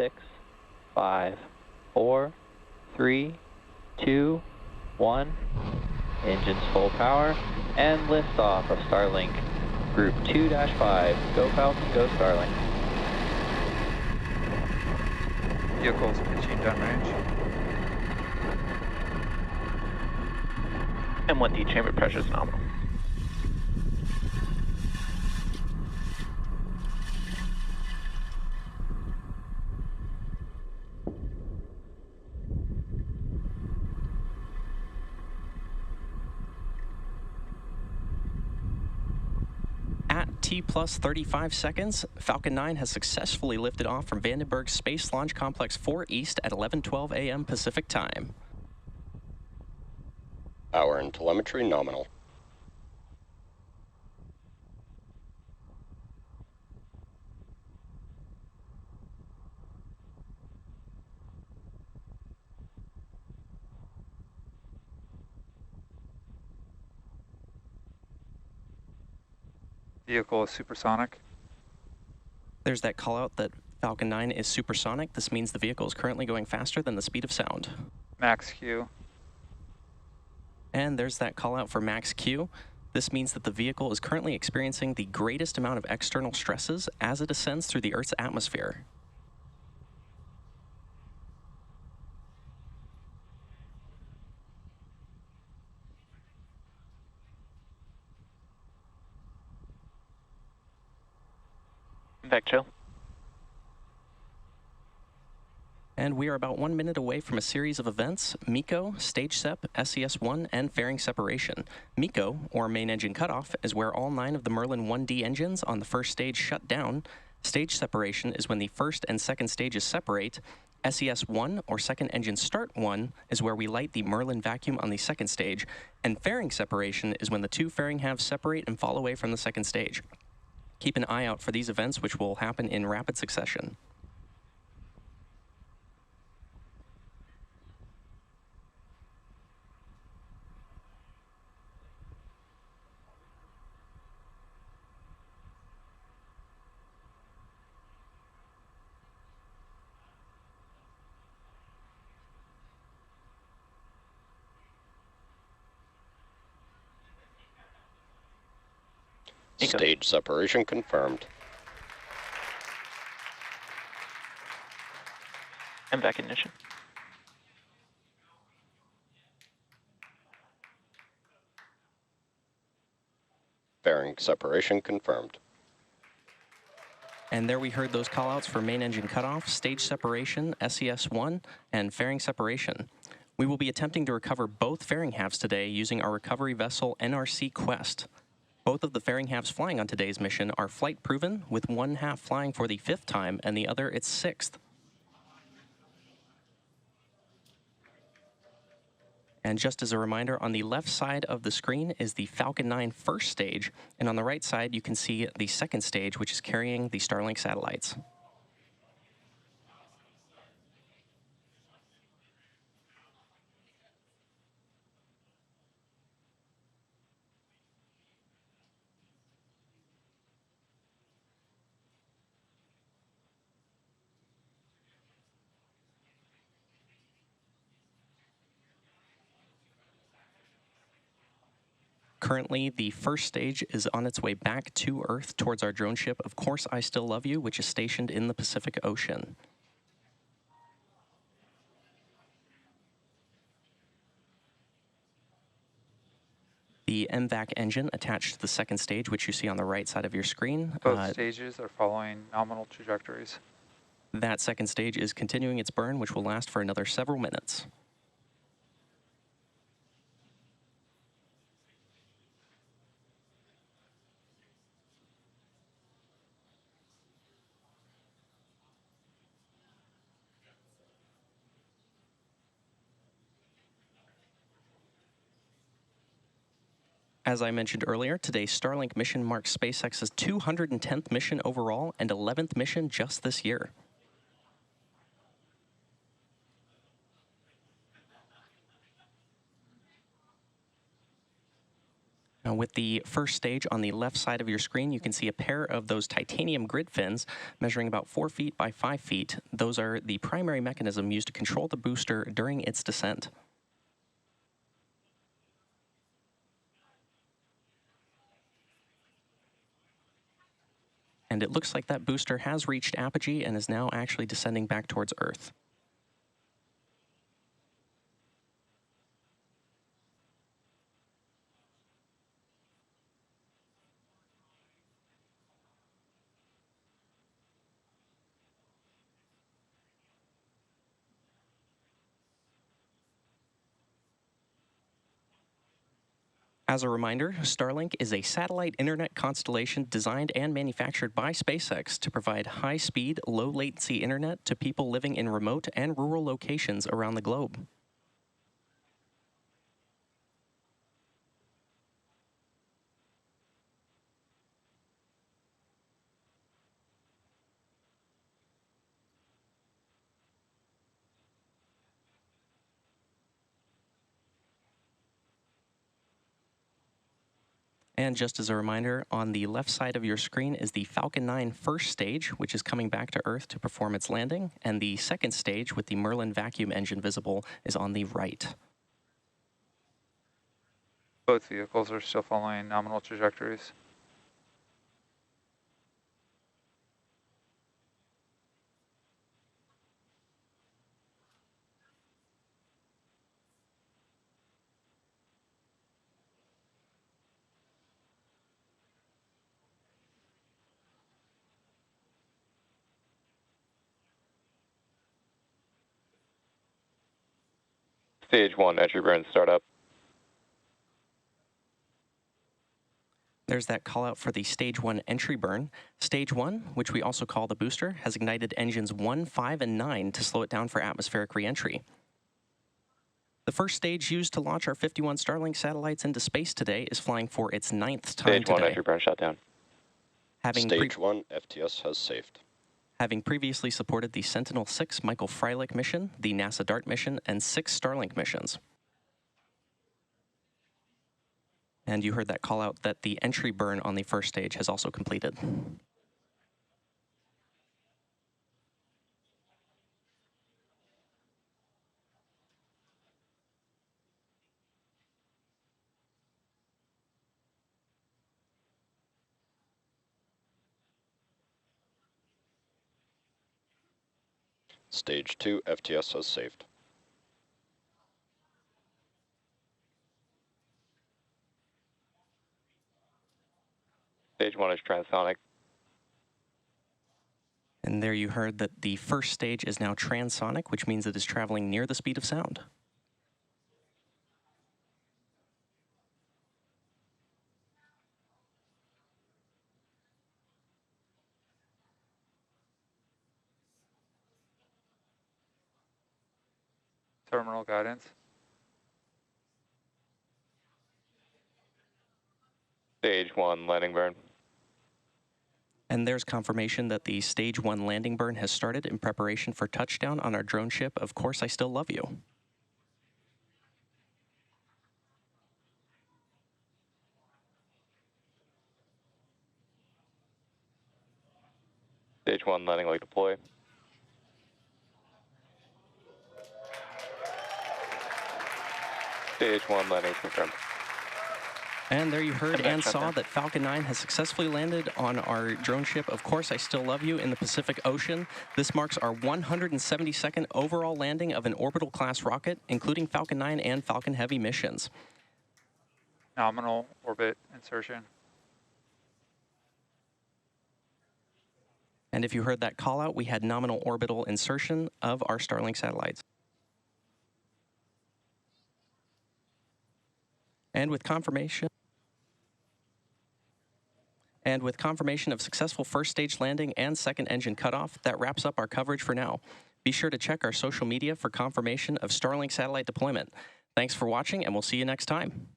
6, 5, 4, 3, 2, 1. Engines full power, and liftoff of Starlink Group 2-5. Go Falcon, go Starlink. Vehicles pitching downrange. And 1D chamber pressure is nominal. At T plus 35 seconds, Falcon 9 has successfully lifted off from Vandenberg Space Launch Complex 4 East at 11:12 a.m. Pacific Time. Power and telemetry nominal. Vehicle is supersonic. There's that call out that Falcon 9 is supersonic. This means the vehicle is currently going faster than the speed of sound. Max Q. And there's that call out for max Q. This means that the vehicle is currently experiencing the greatest amount of external stresses as it ascends through the Earth's atmosphere. Back chill. And we are about 1 minute away from a series of events: MECO, Stage Sep, SES-1, and fairing separation. MECO, or main engine cutoff, is where all 9 of the Merlin 1D engines on the first stage shut down. Stage separation is when the first and second stages separate. SES-1, or second engine start 1, is where we light the Merlin vacuum on the second stage. And fairing separation is when the 2 fairing halves separate and fall away from the second stage. Keep an eye out for these events, which will happen in rapid succession. Stage separation confirmed. And back ignition. Fairing separation confirmed. And there we heard those callouts for main engine cutoff, stage separation, SES-1, and fairing separation. We will be attempting to recover both fairing halves today using our recovery vessel NRC Quest. Both of the fairing halves flying on today's mission are flight proven, with one half flying for the 5th time and the other its 6th. And just as a reminder, on the left side of the screen is the Falcon 9 first stage, and on the right side you can see the second stage, which is carrying the Starlink satellites. Currently, the first stage is on its way back to Earth towards our drone ship, Of Course I Still Love You, which is stationed in the Pacific Ocean. The MVAC engine attached to the second stage, which you see on the right side of your screen. Both stages are following nominal trajectories. That second stage is continuing its burn, which will last for another several minutes. As I mentioned earlier, today's Starlink mission marks SpaceX's 210th mission overall and 11th mission just this year. Now with the first stage on the left side of your screen, you can see a pair of those titanium grid fins measuring about 4 feet by 5 feet. Those are the primary mechanism used to control the booster during its descent. And it looks like that booster has reached apogee and is now actually descending back towards Earth. As a reminder, Starlink is a satellite internet constellation designed and manufactured by SpaceX to provide high-speed, low-latency internet to people living in remote and rural locations around the globe. And just as a reminder, on the left side of your screen is the Falcon 9 first stage, which is coming back to Earth to perform its landing, and the second stage with the Merlin vacuum engine visible is on the right. Both vehicles are still following nominal trajectories. Stage 1, entry burn startup. There's that call out for the Stage 1 entry burn. Stage 1, which we also call the booster, has ignited engines 1, 5, and 9 to slow it down for atmospheric reentry. The first stage used to launch our 51 Starlink satellites into space today is flying for its 9th time Stage 1, today. entry burn shut down. Stage 1, FTS has saved. Having previously supported the Sentinel-6 Michael Freilich mission, the NASA DART mission, and 6 Starlink missions. And you heard that call out that the entry burn on the first stage has also completed. Stage 2, FTS has saved. Stage 1 is transonic. And there you heard that the first stage is now transonic, which means it is traveling near the speed of sound. Terminal guidance. Stage 1, landing burn. And there's confirmation that the Stage 1 landing burn has started in preparation for touchdown on our drone ship, Of Course I Still Love You. Stage 1, landing leg deploy. Stage 1, landing confirmed. And there you heard and saw that Falcon 9 has successfully landed on our drone ship, Of Course I Still Love You, in the Pacific Ocean. This marks our 172nd overall landing of an orbital class rocket, including Falcon 9 and Falcon Heavy missions. Nominal orbit insertion. And if you heard that call out, we had nominal orbital insertion of our Starlink satellites. And with confirmation of successful first stage landing and second engine cutoff, that wraps up our coverage for now. Be sure to check our social media for confirmation of Starlink satellite deployment. Thanks for watching, and we'll see you next time.